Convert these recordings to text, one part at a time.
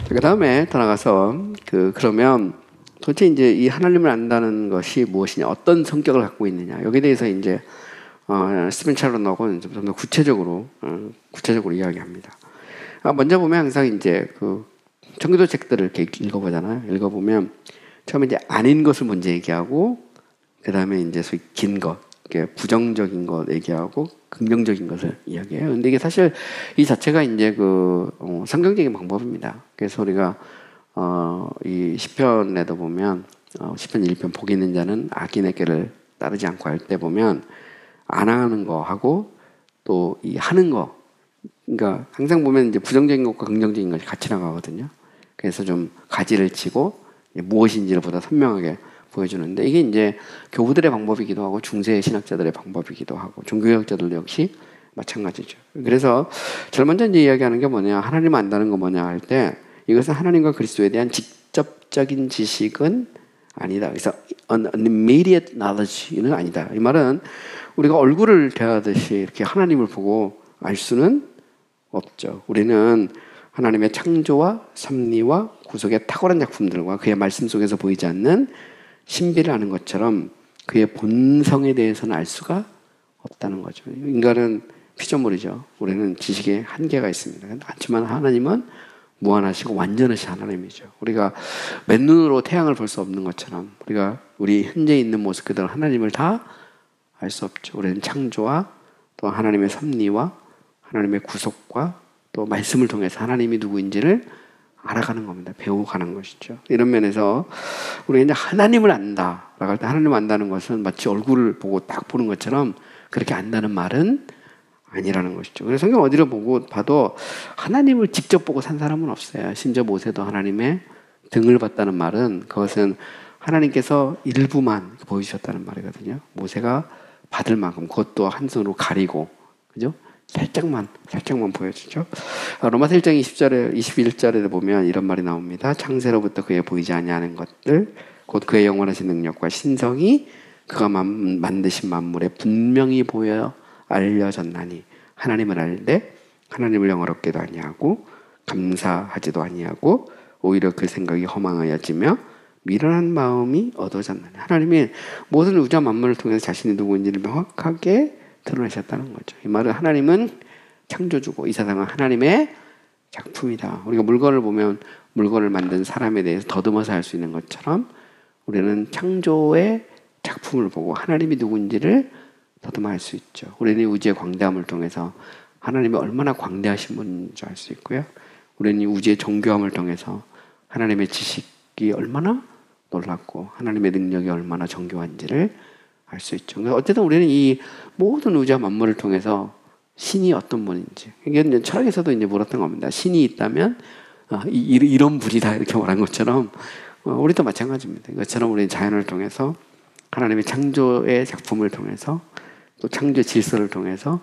그 다음에 더 나가서 그러면 도대체 이제 이 하나님을 안다는 것이 무엇이냐, 어떤 성격을 갖고 있느냐, 여기에 대해서 이제 스티븐 찰런하고 좀 더 구체적으로 이야기합니다. 먼저 보면 항상 이제 그 청교도 책들을 이렇게 읽어보잖아요. 읽어보면 처음에 이제 아닌 것을 먼저 얘기하고, 그 다음에 이제 소위 긴 것, 부정적인 것 얘기하고 긍정적인 것을 이야기해요. 근데 이게 사실 이 자체가 이제 성경적인 방법입니다. 그래서 우리가 이 시편에도 보면 시편 1편 복이 있는 자는 악인의 길을 따르지 않고 할 때 보면 안 하는 거 하고 또 이 하는 거, 그러니까 항상 보면 이제 부정적인 것과 긍정적인 것이 같이 나가거든요. 그래서 좀 가지를 치고 무엇인지를 보다 선명하게 보여주는데, 이게 이제 교부들의 방법이기도 하고 중세 신학자들의 방법이기도 하고 종교개혁자들도 역시 마찬가지죠. 그래서 제일 먼저 이제 이야기하는 게 뭐냐, 하나님 안다는 거 뭐냐 할 때, 이것은 하나님과 그리스도에 대한 직접적인 지식은 아니다. 그래서 immediate knowledge는 아니다. 이 말은 우리가 얼굴을 대하듯이 이렇게 하나님을 보고 알 수는 없죠. 우리는 하나님의 창조와 섭리와 구속의 탁월한 작품들과 그의 말씀 속에서 보이지 않는 신비를 아는 것처럼 그의 본성에 대해서는 알 수가 없다는 거죠. 인간은 피조물이죠. 우리는 지식에 한계가 있습니다. 하지만 하나님은 무한하시고 완전하신 하나님이죠. 우리가 맨눈으로 태양을 볼 수 없는 것처럼 우리 현재 있는 모습 그대로 하나님을 다 알 수 없죠. 우리는 창조와 또 하나님의 섭리와 하나님의 구속과 또 말씀을 통해서 하나님이 누구인지를 알아가는 겁니다. 배워가는 것이죠. 이런 면에서 우리가 이제 하나님을 안다라고 할 때, 하나님을 안다는 것은 마치 얼굴을 보고 딱 보는 것처럼 그렇게 안다는 말은 아니라는 것이죠. 그래서 성경 어디를 봐도 하나님을 직접 보고 산 사람은 없어요. 심지어 모세도 하나님의 등을 봤다는 말은 그것은 하나님께서 일부만 보여주셨다는 말이거든요. 모세가 받을 만큼, 그것도 한 손으로 가리고, 그죠? 살짝만 보여주죠. 로마서 1장 20절에 21절에 보면 이런 말이 나옵니다. 창세로부터 그에 보이지 아니하는 것들 곧 그의 영원하신 능력과 신성이 그가 만드신 만물에 분명히 보여 알려졌나니 하나님을 알되 하나님을 영어롭게도 아니하고 감사하지도 아니하고 오히려 그 생각이 허망하여지며 미련한 마음이 얻어졌나니. 하나님이 모든 우주와 만물을 통해서 자신이 누구인지를 명확하게 드러내셨다는 거죠. 이 말은 하나님은 창조주고 이 세상은 하나님의 작품이다. 우리가 물건을 보면 물건을 만든 사람에 대해서 더듬어서 알 수 있는 것처럼 우리는 창조의 작품을 보고 하나님이 누구인지를 더듬어 알 수 있죠. 우리는 우주의 광대함을 통해서 하나님이 얼마나 광대하신 분인지 알 수 있고요. 우리는 우주의 정교함을 통해서 하나님의 지식이 얼마나 놀랍고 하나님의 능력이 얼마나 정교한지를 알 수 있죠. 어쨌든 우리는 이 모든 우주와 만물을 통해서 신이 어떤 분인지, 이게 철학에서도 이제 물었던 겁니다. 신이 있다면 이런 분이다 이렇게 말한 것처럼 우리도 마찬가지입니다. 이것처럼 우리는 자연을 통해서 하나님의 창조의 작품을 통해서 또 창조 질서를 통해서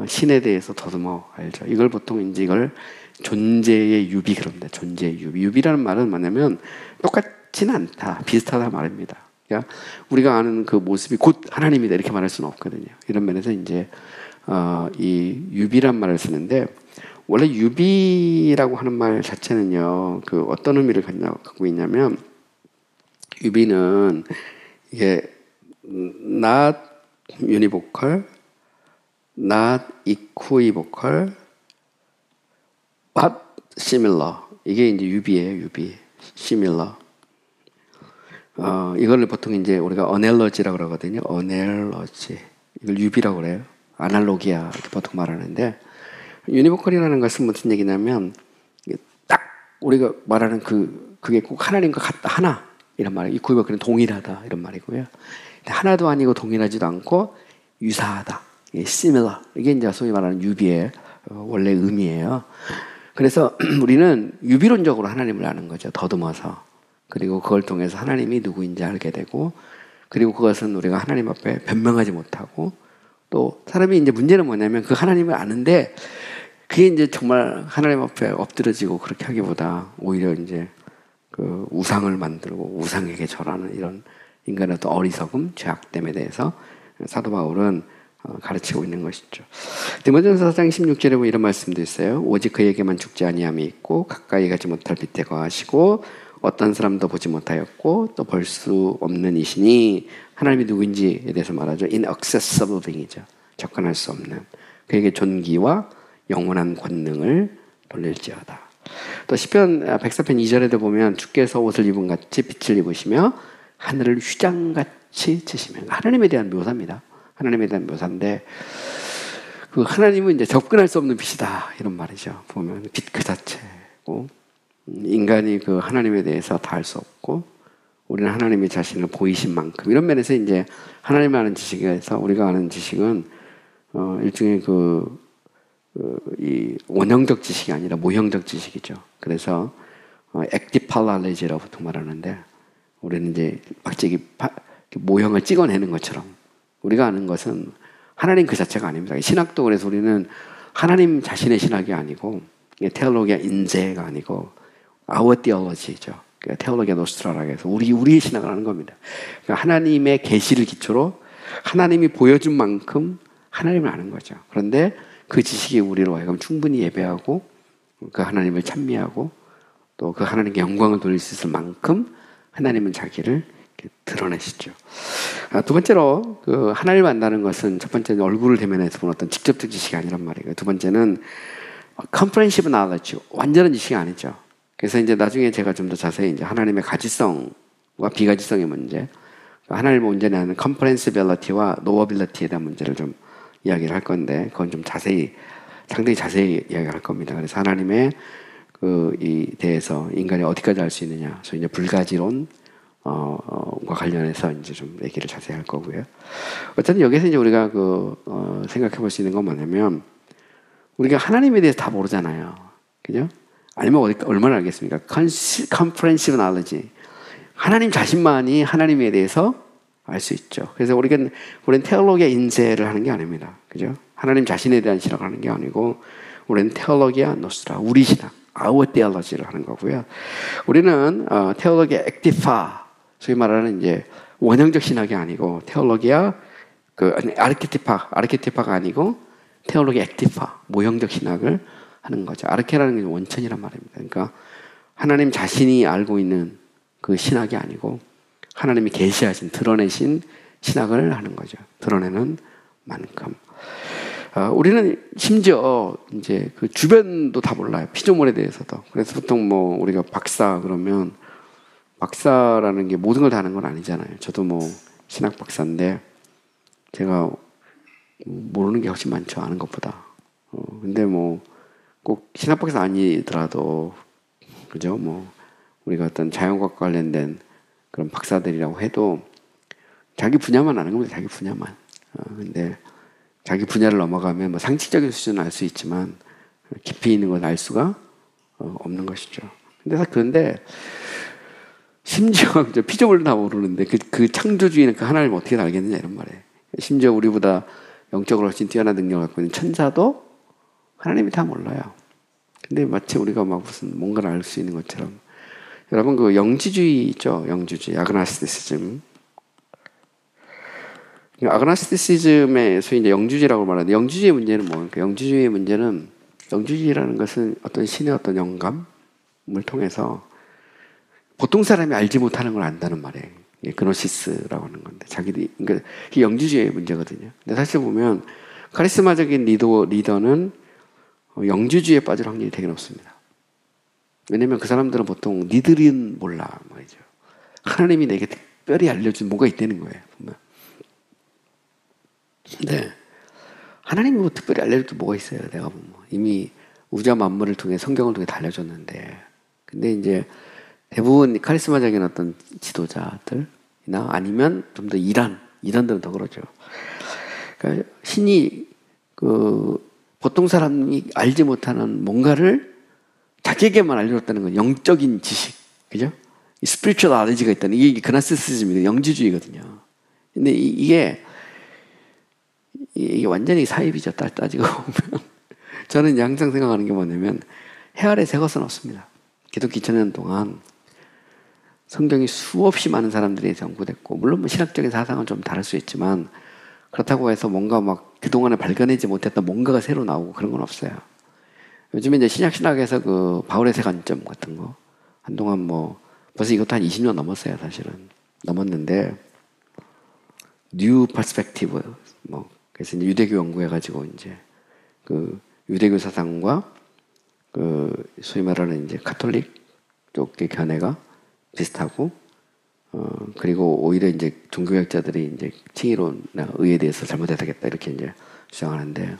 신에 대해서 더듬어 알죠. 이걸 보통 이제 이걸 존재의 유비 그럽니다. 존재의 유비. 유비라는 말은 뭐냐면 똑같지는 않다, 비슷하다 말입니다. 그러니까 우리가 아는 그 모습이 곧 하나님이다 이렇게 말할 수는 없거든요. 이런 면에서 이제 이 유비란 말을 쓰는데, 원래 유비라고 하는 말 자체는요, 그 어떤 의미를 갖고 있냐면, 유비는 이게 not univocal, not equivocal, but similar. 이게 이제 유비예요, 유비. similar. 이걸 보통 이제 우리가 어넬러지라고 그러거든요. 어넬러지. 이걸 유비라고 그래요. 아날로기아 이렇게 보통 말하는데, 유니버컬이라는 것은 무슨 얘기냐면 딱 우리가 말하는 그게 꼭 하나님과 같다, 하나 이런 말이에요. 이쿠이버클은 동일하다 이런 말이고요. 하나도 아니고 동일하지도 않고 유사하다. similar. 이게 이제 소위 말하는 유비의 원래 의미예요. 그래서 우리는 유비론적으로 하나님을 아는 거죠. 더듬어서. 그리고 그걸 통해서 하나님이 누구인지 알게 되고, 그리고 그것은 우리가 하나님 앞에 변명하지 못하고, 또 사람이 이제 문제는 뭐냐면 그 하나님을 아는데 그게 이제 정말 하나님 앞에 엎드려지고 그렇게 하기보다 오히려 이제 그 우상을 만들고 우상에게 절하는 이런 인간의 어떤 어리석음, 죄악됨에 대해서 사도 바울은 가르치고 있는 것이죠. 디모데전서 4장 16절에 보면 이런 말씀도 있어요. 오직 그에게만 죽지 아니함이 있고 가까이 가지 못할 빛에 거하시고 어떤 사람도 보지 못하였고 또 볼 수 없는 이시니 하나님이 누구인지에 대해서 말하죠. inaccessible being이죠. 접근할 수 없는 그에게 존귀와 영원한 권능을 돌릴지어다. 또 시편 104편 2절에도 보면 주께서 옷을 입은 같이 빛을 입으시며 하늘을 휘장같이 치시며 하나님에 대한 묘사입니다. 하나님에 대한 묘사인데 그 하나님은 이제 접근할 수 없는 빛이다 이런 말이죠. 보면 빛 그 자체고 인간이 그 하나님에 대해서 다 알 수 없고 우리는 하나님의 자신을 보이신 만큼 이런 면에서 이제 하나님 아는 지식에서 우리가 아는 지식은 일종의 이 원형적 지식이 아니라 모형적 지식이죠. 그래서 액티팔 날레지라고 보통 말하는데 우리는 이제 막지 모형을 찍어내는 것처럼 우리가 아는 것은 하나님 그 자체가 아닙니다. 신학도 그래서 우리는 하나님 자신의 신학이 아니고 테올로기아 인재가 아니고 our theology죠. 테올로기아 노스트라라고 해서 우리의 신학을 하는 겁니다. 그러니까 하나님의 계시를 기초로 하나님이 보여준 만큼 하나님을 아는 거죠. 그런데 그 지식이 우리로 하여금 충분히 예배하고 그 하나님을 찬미하고 또 그 하나님께 영광을 돌릴 수 있을 만큼 하나님은 자기를 드러내시죠. 두 번째로 그 하나님을 안다는 것은 첫 번째는 얼굴을 대면해서 보는 어떤 직접적 지식이 아니란 말이에요. 두 번째는 comprehensive knowledge, 완전한 지식이 아니죠. 그래서 이제 나중에 제가 좀 더 자세히 이제 하나님의 가지성과 비가지성의 문제, 하나님을 온전히 아는 comprehensibility와 knowability에 대한 문제를 좀 이야기를 할 건데, 그건 좀 상당히 자세히 이야기할 겁니다. 그래서 하나님의 이 대해서 인간이 어디까지 알 수 있느냐, 그래서 이제 불가지론 과 관련해서 이제 좀 얘기를 자세히 할 거고요. 어쨌든 여기서 이제 우리가 생각해 볼 수 있는 건 뭐냐면, 우리가 하나님에 대해서 다 모르잖아요. 그죠? 알면 얼마나 알겠습니까? comprehensive knowledge. 하나님 자신만이 하나님에 대해서 알 수 있죠. 그래서 우리는 테올로기아 인재를 하는 게 아닙니다. 그죠? 하나님 자신에 대한 신학을 하는 게 아니고, 우리는 테올로기아 노스트라, 우리 신학, our theology를 하는 거고요. 우리는 테올로기아 액티파, 소위 말하는 이제 원형적 신학이 아니고, 테올로기아 아르케티파가 아니고, 테올로기아 액티파, 모형적 신학을 하는 거죠. 아르케라는 게 원천이란 말입니다. 그러니까 하나님 자신이 알고 있는 그 신학이 아니고 하나님이 계시하신, 드러내신 신학을 하는 거죠. 드러내는 만큼. 우리는 심지어 이제 그 주변도 다 몰라요. 피조물에 대해서도. 그래서 보통 우리가 박사 그러면 박사라는 게 모든 걸 다 아는 건 아니잖아요. 저도 신학 박사인데 제가 모르는 게 훨씬 많죠. 아는 것보다. 근데 꼭 신학 박사 아니더라도 그죠? 우리가 어떤 자연과학 관련된 그런 박사들이라고 해도 자기 분야만 아는 겁니다. 자기 분야만. 근데 자기 분야를 넘어가면 상식적인 수준은 알 수 있지만 깊이 있는 걸 알 수가 없는 것이죠. 그런데 심지어 피조물도 다 모르는데 그 창조주의는 그 하나님을 어떻게 알겠느냐 이런 말이에요. 심지어 우리보다 영적으로 훨씬 뛰어난 능력을 갖고 있는 천사도 하나님이 다 몰라요. 근데 마치 우리가 무슨 뭔가를 알 수 있는 것처럼. 여러분 그 영지주의 있죠? 영지주의, 아그나스티시즘. 아그나스티시즘의 소위 이제 영주주의라고 말하는데 영주주의의 문제는 뭡니까? 영주주의라는 것은 어떤 신의 어떤 영감을 통해서 보통 사람이 알지 못하는 걸 안다는 말이에요. 그노시스라고 하는 건데 그러니까 이게 영주주의의 문제거든요. 근데 사실 보면 카리스마적인 리더는 영주주의에 빠질 확률이 되게 높습니다. 왜냐면 그 사람들은 보통 니들은 몰라 말이죠. 하나님이 내게 특별히 알려준 뭐가 있다는 거예요. 보면. 근데 하나님이 특별히 알려줄 뭐가 있어요. 내가 보면 이미 우주와 만물을 통해 성경을 통해 알려줬는데, 근데 이제 대부분 카리스마적인 어떤 지도자들이나 아니면 좀 더 이단들은 더 그러죠. 그러니까 신이 보통 사람이 알지 못하는 뭔가를 자기에게만 알려줬다는 건 영적인 지식, 그죠? 스피리추얼 knowledge가 있다는 이게 그나스티시즘이거든요. 영지주의거든요. 근데 이게 완전히 사입이죠. 따지고 보면. 저는 항상 생각하는 게 뭐냐면 해 아래 새 것은 없습니다. 기독교 2000년 동안 성경이 수없이 많은 사람들이 연구됐고, 물론 신학적인 사상은 좀 다를 수 있지만 그렇다고 해서 뭔가 그동안에 발견하지 못했던 뭔가가 새로 나오고 그런 건 없어요. 요즘에 이제 신약신학에서 그 바울의 세 관점 같은 거 한동안 뭐 벌써 이것도 한 20년 넘었어요. 사실은 넘었는데 뉴 퍼스펙티브 뭐 그래서 이제 유대교 연구해가지고 이제 그 유대교 사상과 그 소위 말하는 이제 가톨릭 쪽의 견해가 비슷하고 그리고 오히려 이제 종교학자들이 이제 칭의론이나 의에 대해서 잘못해석했다 이렇게 이제 주장하는데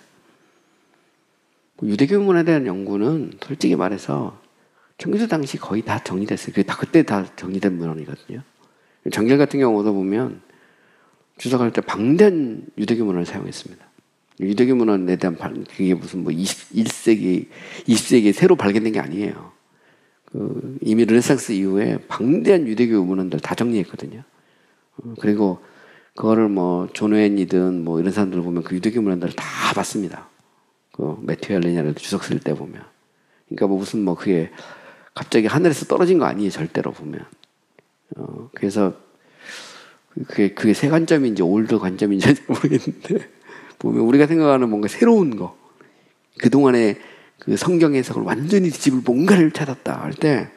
유대교 문화에 대한 연구는 솔직히 말해서 청교도 당시 거의 다 정리됐어요. 그게 다 그때 다 정리된 문헌이거든요. 정결 같은 경우도 보면 주석할 때 방대한 유대교 문헌을 사용했습니다. 유대교 문헌에 대한 그게 무슨 뭐 21세기, 20세기에 새로 발견된 게 아니에요. 그 이미 르네상스 이후에 방대한 유대교 문헌들 다 정리했거든요. 그리고 그거를 뭐 존 웨인이든 뭐 이런 사람들 보면 그 유대교 문헌들을 다 봤습니다. 그 매튜 헬렌이라도 주석 쓸 때 보면. 그러니까 뭐 무슨 뭐 그게 갑자기 하늘에서 떨어진 거 아니에요. 절대로 보면. 그래서 그게 새 관점인지 올드 관점인지 모르겠는데 보면 우리가 생각하는 뭔가 새로운 거 그동안에 그 성경 해석을 완전히 뒤집을 뭔가를 찾았다 할 때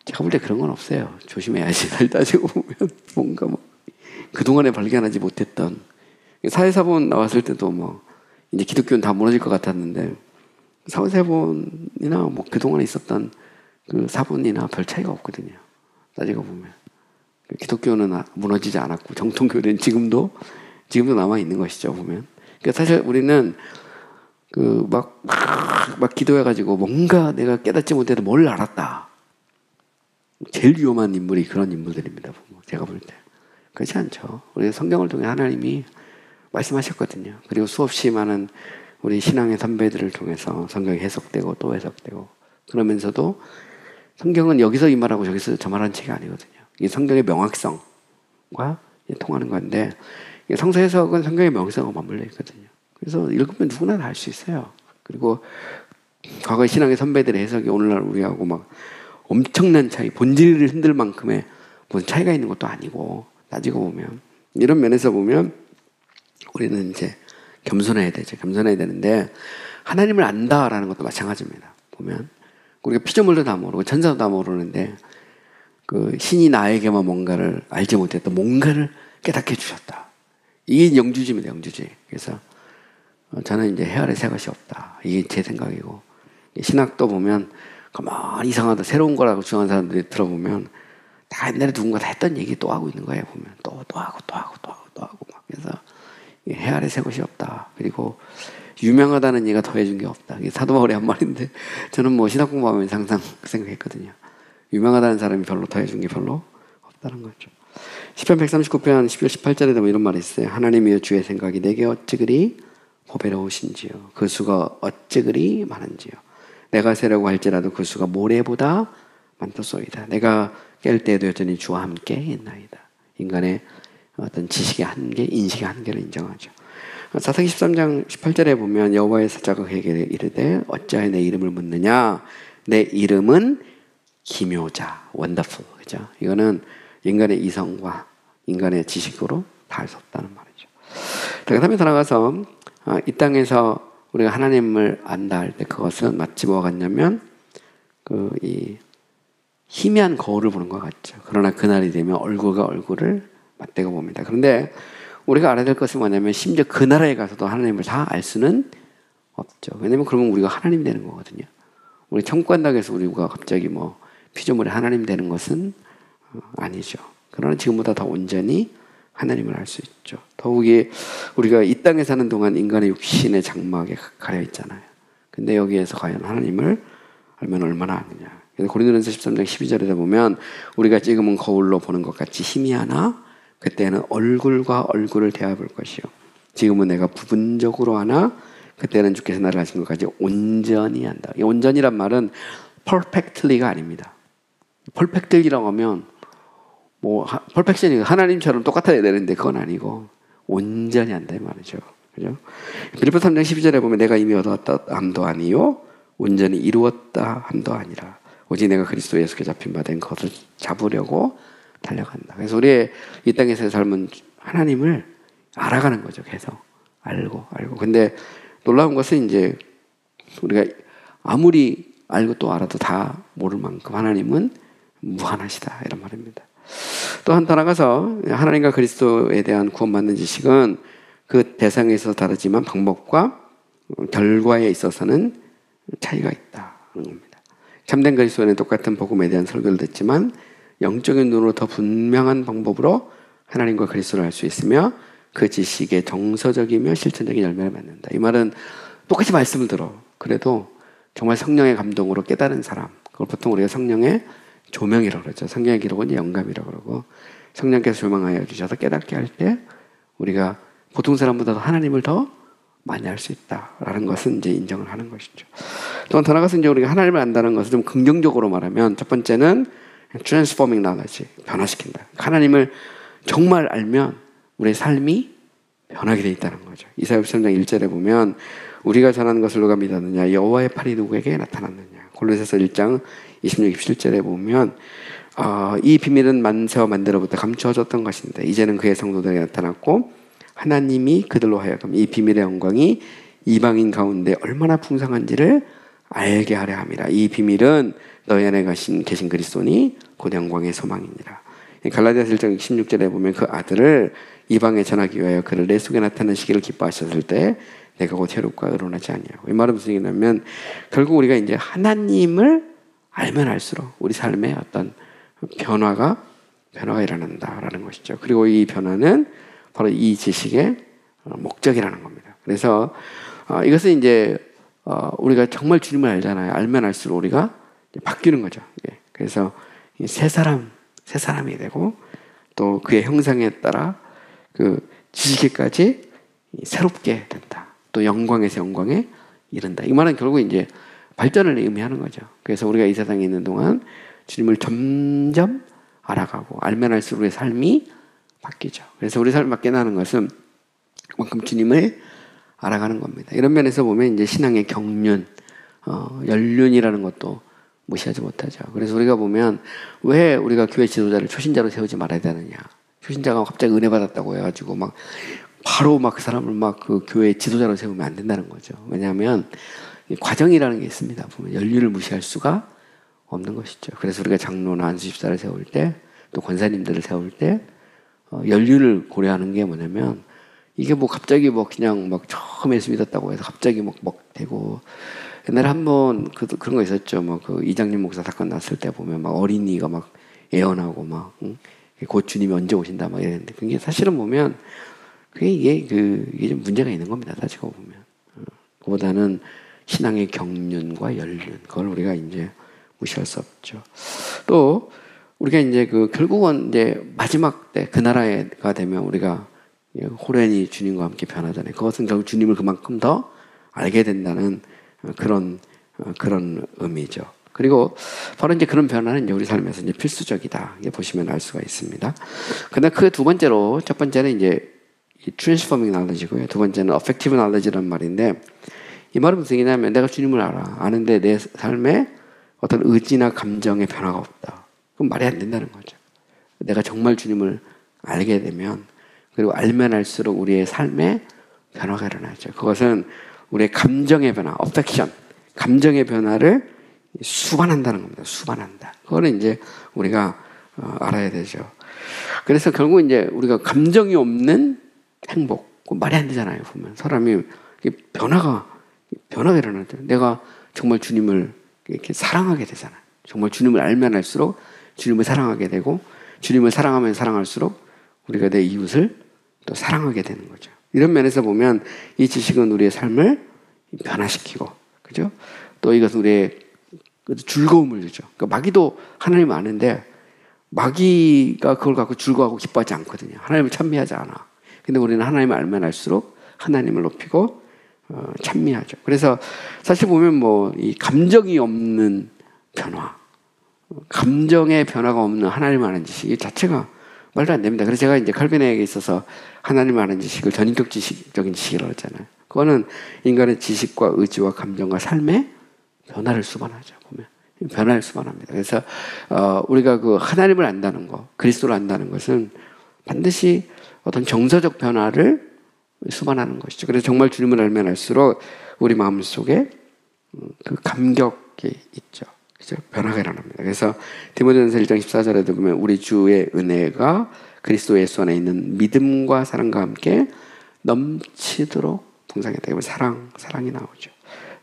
제가 볼 때 그런 건 없어요. 조심해야지. 날 따지고 보면 뭔가 뭐 그동안에 발견하지 못했던 사회사본 나왔을 때도 뭐 이제 기독교는 다 무너질 것 같았는데 사회사본이나 뭐 그동안에 있었던 그 사본이나 별 차이가 없거든요. 따지고 보면 기독교는 무너지지 않았고 정통교는 지금도 남아 있는 것이죠. 보면 그러니까 사실 우리는 그 막 기도해가지고 뭔가 내가 깨닫지 못해도 뭘 알았다. 제일 위험한 인물이 그런 인물들입니다. 제가 볼 때 그렇지 않죠. 우리 성경을 통해 하나님이 말씀하셨거든요. 그리고 수없이 많은 우리 신앙의 선배들을 통해서 성경이 해석되고 또 해석되고 그러면서도 성경은 여기서 이 말하고 저기서 저 말하는 책이 아니거든요. 이게 성경의 명확성과 통하는 건데 성서 해석은 성경의 명확성과 맞물려 있거든요. 그래서 읽으면 누구나 다 알 수 있어요. 그리고 과거의 신앙의 선배들의 해석이 오늘날 우리하고 막 엄청난 차이, 본질을 흔들 만큼의 무슨 차이가 있는 것도 아니고 따지고 보면 이런 면에서 보면 우리는 이제 겸손해야 되죠. 겸손해야 되는데 하나님을 안다라는 것도 마찬가지입니다. 보면 우리가 피조물도 다 모르고 천사도 다 모르는데 그 신이 나에게만 뭔가를 알지 못했던 뭔가를 깨닫게 해주셨다. 이게 영주지입니다. 영주지. 그래서 저는 이제 헤아릴 새 것이 없다. 이게 제 생각이고 신학도 보면 가만히 이상하다 새로운 거라고 주장하는 사람들이 들어보면 다 옛날에 누군가 다 했던 얘기 또 하고 있는 거예요. 보면 또 하고 막 그래서 헤아릴 새 것이 없다. 그리고 유명하다는 얘기가 더해준 게 없다. 이게 사도 바울의 한 말인데 저는 뭐 신학 공부하면서 항상 그 생각했거든요. 유명하다는 사람이 별로 더해준 게 별로 없다는 거죠. 시편 139편 10절 18절에 보면 이런 말이 있어요. 하나님이여 주의 생각이 내게 어찌 그리 보배로우신지요. 그 수가 어찌 그리 많은지요. 내가 세려고 할지라도 그 수가 모래보다 많도소이다. 내가 깰 때에도 여전히 주와 함께 있나이다. 인간의 어떤 지식의 한계, 인식의 한계를 인정하죠. 사사기 13장 18절에 보면 여호와의 사자가 그에게 이르되 어찌하여 내 이름을 묻느냐. 내 이름은 기묘자, 원더풀. 그죠? 이거는 인간의 이성과 인간의 지식으로 다 알 수 없다는 말이죠. 그 다음에 나아가서 이 땅에서 우리가 하나님을 안다 할 때 그것은 마치 뭐와 같냐면 이 희미한 거울을 보는 것 같죠. 그러나 그날이 되면 얼굴과 얼굴을 맞대고 봅니다. 그런데 우리가 알아야 될 것은 뭐냐면 심지어 그 나라에 가서도 하나님을 다 알 수는 없죠. 왜냐면 그러면 우리가 하나님 되는 거거든요. 우리 천국 간다고 해서 우리가 갑자기 뭐 피조물이 하나님 되는 것은 아니죠. 그러나 지금보다 더 온전히 하나님을 알 수 있죠. 더욱이 우리가 이 땅에 사는 동안 인간의 육신의 장막에 가려 있잖아요. 근데 여기에서 과연 하나님을 알면 얼마나 아느냐. 그래서 고린도전서 13장 12절에 보면 우리가 지금은 거울로 보는 것 같이 희미하나 그때는 얼굴과 얼굴을 대해볼 것이요. 지금은 내가 부분적으로 하나 그때는 주께서 나를 하신 것까지 온전히 한다. 이 온전이란 말은 perfectly가 아닙니다. perfectly라고 하면 뭐 퍼펙션이 하나님처럼 똑같아야 되는데 그건 아니고 온전히 한다 이 말이죠. 그죠? 빌립보 3장 12절에 보면 내가 이미 얻었다 함도 아니요 온전히 이루었다 함도 아니라 오직 내가 그리스도 예수께 잡힌 바 된 것을 잡으려고 달려간다. 그래서 우리의 이 땅에서의 삶은 하나님을 알아가는 거죠. 계속 알고. 근데 놀라운 것은 이제 우리가 아무리 알고 또 알아도 다 모를 만큼 하나님은 무한하시다, 이런 말입니다. 또 한 더 나가서 하나님과 그리스도에 대한 구원받는 지식은 그 대상에 있어서 다르지만 방법과 결과에 있어서는 차이가 있다는 겁니다. 참된 그리스도인은 똑같은 복음에 대한 설교를 듣지만 영적인 눈으로 더 분명한 방법으로 하나님과 그리스도를 알 수 있으며 그 지식의 정서적이며 실천적인 열매를 맺는다. 이 말은 똑같이 말씀을 들어. 그래도 정말 성령의 감동으로 깨달은 사람, 그걸 보통 우리가 성령의 조명이라고 그러죠. 성령의 기록은 영감이라고 그러고, 성령께서 조명하여 주셔서 깨닫게 할 때 우리가 보통 사람보다도 하나님을 더 많이 알 수 있다라는 것은 이제 인정을 하는 것이죠. 또 더 나가서 이제 우리가 하나님을 안다는 것을 좀 긍정적으로 말하면 첫 번째는 transforming knowledge, 변화시킨다. 하나님을 정말 알면 우리의 삶이 변하게 돼 있다는 거죠. 이사야 13장 1절에 보면 우리가 전하는 것을 누가 믿었느냐, 여호와의 팔이 누구에게 나타났느냐. 골로새서 1장 26, 27절에 보면 이 비밀은 만세와 만대로부터 감추어졌던 것인데 이제는 그의 성도들에게 나타났고 하나님이 그들로 하여금 이 비밀의 영광이 이방인 가운데 얼마나 풍성한지를 알게 하려 함이라. 이 비밀은 너희 안에 계신 그리스도니 곧 영광의 소망이니라. 갈라디아서 1장 16절에 보면 그 아들을 이방에 전하기 위하여 그를 내 속에 나타내시기를 기뻐하셨을 때 내가 곧 혈육과 의논하지 아니하고. 이 말은 무슨 얘기냐면 결국 우리가 이제 하나님을 알면 알수록 우리 삶에 어떤 변화가 일어난다라는 것이죠. 그리고 이 변화는 바로 이 지식의 목적이라는 겁니다. 그래서 이것은 이제 우리가 정말 주님을 알잖아요. 알면 알수록 우리가 바뀌는 거죠. 그래서 새 사람이 되고 또 그의 형상에 따라 그 지식에까지 새롭게 된다. 또 영광에서 영광에 이른다. 이 말은 결국 이제 발전을 의미하는 거죠. 그래서 우리가 이 세상에 있는 동안 주님을 점점 알아가고 알면 알수록 우리의 삶이 바뀌죠. 그래서 우리 삶이 바뀌는 것은 그만큼 주님을 알아가는 겁니다. 이런 면에서 보면 이제 신앙의 경륜, 연륜이라는 것도 무시하지 못하죠. 그래서 우리가 보면 왜 우리가 교회 지도자를 초신자로 세우지 말아야 되느냐. 초신자가 갑자기 은혜 받았다고 해가지고 막 바로 막 그 사람을 막 그 교회 지도자로 세우면 안 된다는 거죠. 왜냐하면 과정이라는 게 있습니다. 보면 연륜을 무시할 수가 없는 것이죠. 그래서 우리가 장로나 안수집사를 세울 때 또 권사님들을 세울 때 연륜을 고려하는 게 뭐냐면 이게 뭐 갑자기 뭐 그냥 막 처음 예수 믿었다고 해서 갑자기 막 되고 옛날에 한번 그런 거 있었죠. 뭐 그 이장님 목사 사건 났을 때 보면 막 어린이가 막 애원하고 막 곧 주님이 언제 오신다 막 이랬는데 그게 사실은 보면 이게 좀 문제가 있는 겁니다. 따지고 보면 그보다는 신앙의 경륜과 연륜 그걸 우리가 이제 무시할 수 없죠. 또 우리가 이제 결국은 이제 마지막 때 그 나라가 되면 우리가 호련히 주님과 함께 변하잖아요. 그것은 결국 주님을 그만큼 더 알게 된다는 그런 의미죠. 그리고 바로 이제 그런 변화는 이제 우리 삶에서 이제 필수적이다. 이게 보시면 알 수가 있습니다. 근데 그 두 번째로 첫 번째는 이제 transforming knowledge고요. 두 번째는 effective knowledge라는 말인데 이 말은 무슨 얘기냐면 내가 주님을 아는데 내 삶에 어떤 의지나 감정의 변화가 없다. 그럼 말이 안 된다는 거죠. 내가 정말 주님을 알게 되면 그리고 알면 알수록 우리의 삶에 변화가 일어나죠. 그것은 우리의 감정의 변화, affection, 감정의 변화를 수반한다는 겁니다. 수반한다. 그거는 이제 우리가 알아야 되죠. 그래서 결국 이제 우리가 감정이 없는 행복, 말이 안 되잖아요. 보면 사람이 변화가 일어나죠. 내가 정말 주님을 이렇게 사랑하게 되잖아요. 정말 주님을 알면 알수록 주님을 사랑하게 되고 주님을 사랑하면 사랑할수록 우리가 내 이웃을 또 사랑하게 되는 거죠. 이런 면에서 보면 이 지식은 우리의 삶을 변화시키고, 그죠? 또 이것은 우리의 즐거움을 주죠. 그러니까 마귀도 하나님을 아는데 마귀가 그걸 갖고 즐거워하고 기뻐하지 않거든요. 하나님을 찬미하지 않아. 근데 우리는 하나님을 알면 알수록 하나님을 높이고 찬미하죠. 그래서 사실 보면 뭐 이 감정이 없는 변화, 감정의 변화가 없는 하나님을 아는 지식 이 자체가 말도 안 됩니다. 그래서 제가 이제 칼빈에게 있어서 하나님을 아는 지식을 전인격 지식적인 지식이라고 했잖아요. 그거는 인간의 지식과 의지와 감정과 삶의 변화를 수반하죠. 보면 변화를 수반합니다. 그래서 우리가 그 하나님을 안다는 것, 그리스도를 안다는 것은 반드시 어떤 정서적 변화를 수반하는 것이죠. 그래서 정말 주님을 알면 알수록 우리 마음속에 그 감격이 있죠. 그죠? 변화가 일어납니다. 그래서 디모데전서 1장 14절에도 보면 우리 주의 은혜가 그리스도 예수 안에 있는 믿음과 사랑과 함께 넘치도록 풍성했다. 사랑이 나오죠.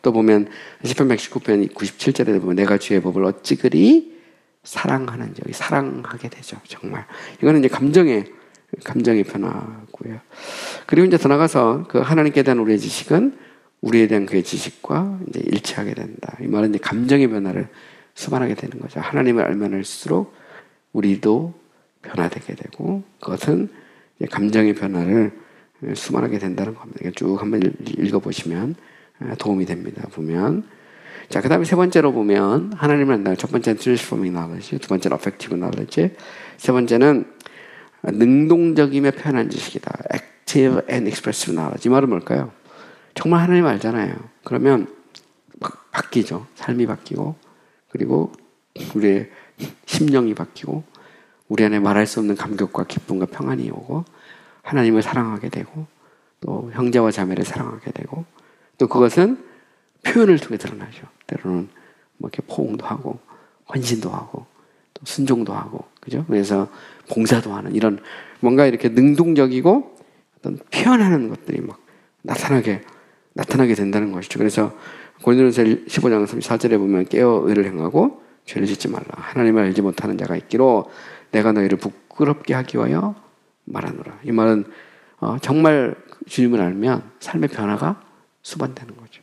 또 보면 시편 119편 97절에도 보면 내가 주의 법을 어찌 그리 사랑하는지, 여기 사랑하게 되죠. 정말 이거는 이제 감정의 변화고요. 그리고 이제 더 나가서 그 하나님께 대한 우리의 지식은 우리에 대한 그의 지식과 이제 일치하게 된다. 이 말은 이제 감정의 변화를 수반하게 되는 거죠. 하나님을 알면 알수록 우리도 변화되게 되고 그것은 이제 감정의 변화를 수반하게 된다는 겁니다. 쭉 한번 읽어보시면 도움이 됩니다. 보면 자, 그 다음에 세 번째로 보면 하나님을 안다는 첫 번째는 transforming knowledge, 두 번째는 affective knowledge, 세 번째는 능동적이며 표현한 지식이다. active and expressive knowledge. 이 말은 뭘까요? 정말 하나님 알잖아요. 그러면 바뀌죠. 삶이 바뀌고 그리고 우리의 심령이 바뀌고 우리 안에 말할 수 없는 감격과 기쁨과 평안이 오고 하나님을 사랑하게 되고 또 형제와 자매를 사랑하게 되고 또 그것은 표현을 통해 드러나죠. 때로는 뭐 이렇게 포옹도 하고 헌신도 하고 또 순종도 하고 그죠? 그래서 봉사도 하는 이런 뭔가 이렇게 능동적이고 어떤 표현하는 것들이 막 나타나게 된다는 것이죠. 그래서 고린도전서 15장 34절에 보면 깨어 의를 행하고 죄를 짓지 말라. 하나님을 알지 못하는 자가 있기로 내가 너희를 부끄럽게 하기 위하여 말하노라. 이 말은 정말 주님을 알면 삶의 변화가 수반되는 거죠.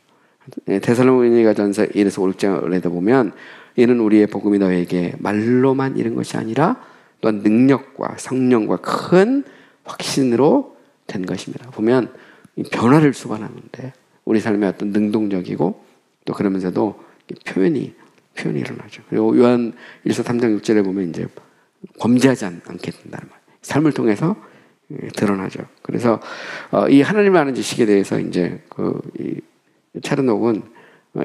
데살로니가전서 1에서 5, 6장에도 보면 이는 우리의 복음이 너에게 말로만 이른 것이 아니라 또한 능력과 성령과 큰 확신으로 된 것입니다. 보면 이 변화를 수반하는데 우리 삶에 어떤 능동적이고 또 그러면서도 표현이 일어나죠. 그리고 요한 1서 3장 6절에 보면 이제 범죄하지 않게 된다는 말. 삶을 통해서 드러나죠. 그래서 이 하나님을 아는 지식에 대해서 이제 이 차르녹은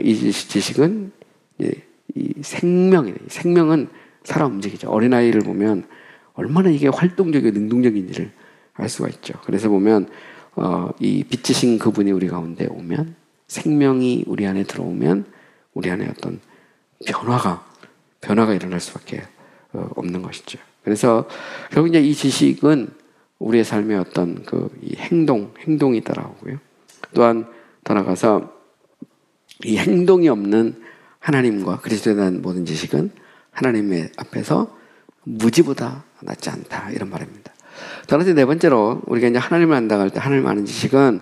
이 지식은 이 생명은 살아 움직이죠. 어린아이를 보면 얼마나 이게 활동적이고 능동적인지를 알 수가 있죠. 그래서 보면 이 빛이신 그분이 우리 가운데 오면 생명이 우리 안에 들어오면 우리 안에 어떤 변화가 일어날 수밖에 없는 것이죠. 그래서 결국 이제 이 지식은 우리의 삶의 어떤 이 행동이 따라오고요. 또한 더 나가서 이 행동이 없는 하나님과 그리스도에 대한 모든 지식은 하나님의 앞에서 무지보다 낫지 않다 이런 말입니다. 따라서 네 번째로 우리가 이제 하나님을 안다고 할 때 하나님 아는 지식은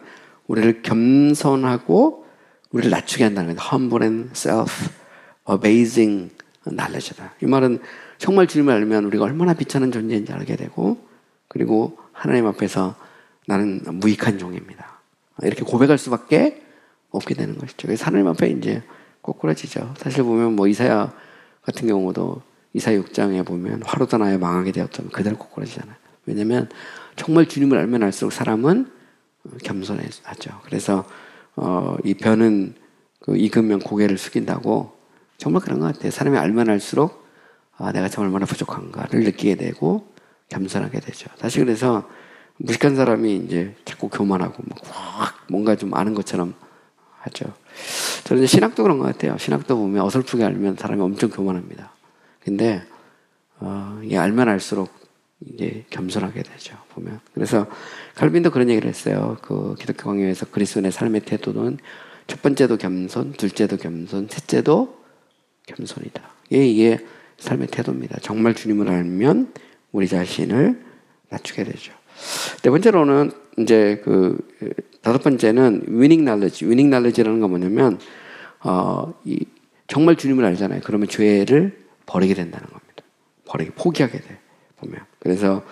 우리를 겸손하고 우리를 낮추게 한다는 거예요. Humble and self-abasing knowledge다. 이 말은 정말 주님을 알면 우리가 얼마나 비참한 존재인지 알게 되고 그리고 하나님 앞에서 나는 무익한 종입니다. 이렇게 고백할 수밖에 없게 되는 것이죠. 그래서 하나님 앞에 이제 꼬꾸라지죠. 사실 보면 뭐 이사야 같은 경우도 이사야 6장에 보면 화로던 아에 망하게 되었다면 그대로 꼬꾸라지잖아요. 왜냐하면 정말 주님을 알면 알수록 사람은 겸손하죠. 그래서 이 벼는 익으면 고개를 숙인다고 정말 그런 것 같아요. 사람이 알면 알수록 내가 참 얼마나 부족한가를 느끼게 되고 겸손하게 되죠. 사실 그래서 무식한 사람이 이제 자꾸 교만하고 뭔가 좀 아는 것처럼 하죠. 저는 이제 신학도 그런 것 같아요. 신학도 보면 어설프게 알면 사람이 엄청 교만합니다. 근데 이게 알면 알수록 이제 겸손하게 되죠. 보면 그래서 칼빈도 그런 얘기를 했어요. 그 기독교 강요에서 그리스도인의 삶의 태도는 첫 번째도 겸손, 둘째도 겸손, 셋째도 겸손이다. 이게 삶의 태도입니다. 정말 주님을 알면 우리 자신을 낮추게 되죠. 네 번째로는 이제 다섯 번째는 winning knowledge. winning knowledge라는 건 뭐냐면 정말 주님을 알잖아요. 그러면 죄를 버리게 된다는 겁니다. 포기하게 돼 보면. 그래서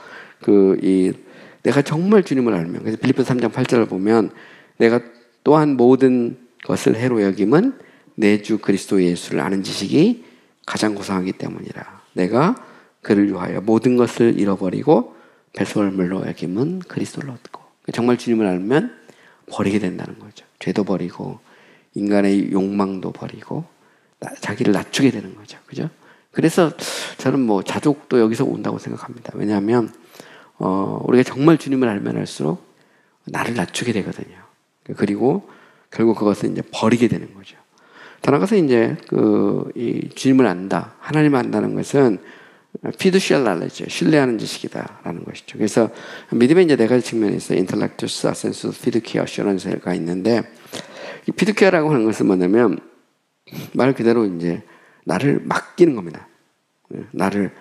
내가 정말 주님을 알면 그래서 빌립보서 3장 8절을 보면 내가 또한 모든 것을 해로 여김은 내 주 그리스도 예수를 아는 지식이 가장 고상하기 때문이라. 내가 그를 위하여 모든 것을 잃어버리고 배설물로 여김은 그리스도를 얻고. 정말 주님을 알면 버리게 된다는 거죠. 죄도 버리고 인간의 욕망도 버리고 자기를 낮추게 되는 거죠. 그죠? 그래서 저는 뭐 자족도 여기서 온다고 생각합니다. 왜냐하면 우리가 정말 주님을 알면 알수록 나를 낮추게 되거든요. 그리고 결국 그것을 이제 버리게 되는 거죠. 더 나아가서 이제 이 주님을 안다, 하나님을 안다는 것은 fiducial knowledge, 신뢰하는 지식이다라는 것이죠. 그래서 믿음의 이제 네 가지 측면이 있어요. intellectus, sensus, fiducia, assurance가 있는데, 이 fiducia라고 하는 것은 뭐냐면 말 그대로 이제 나를 맡기는 겁니다. 나를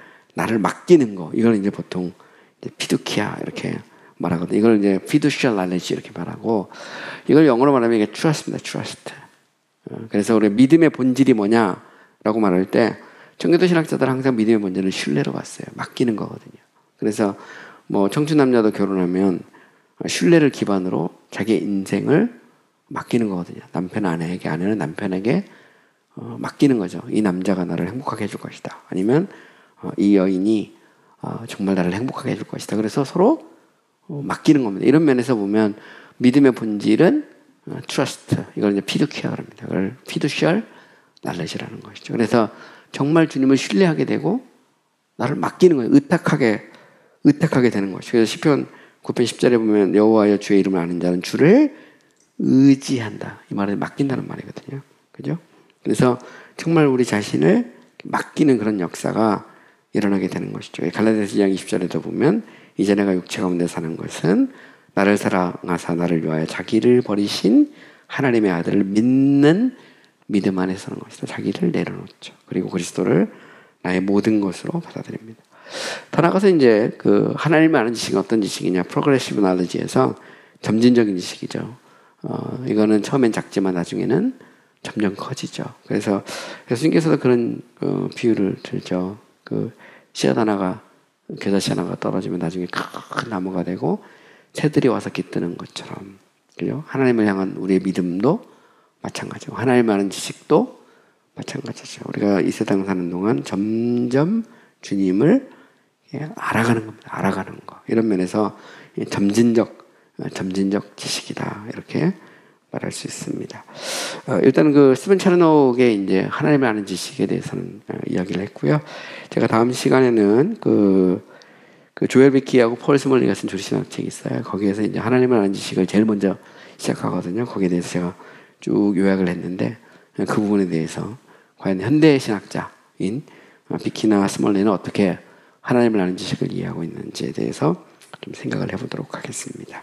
맡기는 거. 이걸 이제 보통 fiducia 이렇게 말하거든요. 이걸 이제 fiducial knowledge 이렇게 말하고, 이걸 영어로 말하면 이게 trust입니다. trust. 그래서 우리 믿음의 본질이 뭐냐라고 말할 때 청교도 신학자들은 항상 믿음의 본질을 신뢰로 봤어요. 맡기는 거거든요. 그래서 뭐 청춘 남녀도 결혼하면 신뢰를 기반으로 자기의 인생을 맡기는 거거든요. 남편 아내에게, 아내는 남편에게 맡기는 거죠. 이 남자가 나를 행복하게 해줄 것이다. 아니면 이 여인이 정말 나를 행복하게 해줄 것이다. 그래서 서로 맡기는 겁니다. 이런 면에서 보면 믿음의 본질은 trust, 이걸 이제 fiducia라고 합니다. 이걸 fiducial knowledge라는 것이죠. 그래서 정말 주님을 신뢰하게 되고 나를 맡기는 거예요. 의탁하게 되는 것이죠. 그래서 시편 9편 10절에 보면 여호와여 주의 이름을 아는 자는 주를 의지한다. 이 말은 맡긴다는 말이거든요. 그죠? 그래서 정말 우리 자신을 맡기는 그런 역사가 일어나게 되는 것이죠. 갈라디아서 2장 20절에도 보면 이제 내가 육체 가운데 사는 것은 나를 사랑하사 나를 위하여 자기를 버리신 하나님의 아들을 믿는 믿음 안에 서는 것이다. 자기를 내려놓죠. 그리고 그리스도를 나의 모든 것으로 받아들입니다. 더 나아가서 이제 하나님을 아는 지식은 어떤 지식이냐? 프로그레시브 knowledge에서 점진적인 지식이죠. 이거는 처음엔 작지만 나중에는 점점 커지죠. 그래서 예수님께서도 그런 비유를 들죠. 씨앗 하나가 겨자씨 하나가 떨어지면 나중에 큰 나무가 되고 새들이 와서 깃드는 것처럼, 그죠? 하나님을 향한 우리의 믿음도 마찬가지고 하나님을 아는 지식도 마찬가지죠. 우리가 이 세상 사는 동안 점점 주님을 알아가는 겁니다. 알아가는 거. 이런 면에서 점진적 지식이다. 이렇게 말할 수 있습니다. 일단 스티븐 차르녹의 이제 하나님을 아는 지식에 대해서는 이야기를 했고요. 제가 다음 시간에는 조엘 비키하고 폴 스몰링이 쓴 조리신학책이 있어요. 거기에서 이제 하나님을 아는 지식을 제일 먼저 시작하거든요. 거기에 대해서 제가 쭉 요약을 했는데 그 부분에 대해서 과연 현대 신학자인 비키나 스몰링은 어떻게 하나님을 아는 지식을 이해하고 있는지에 대해서 좀 생각을 해보도록 하겠습니다.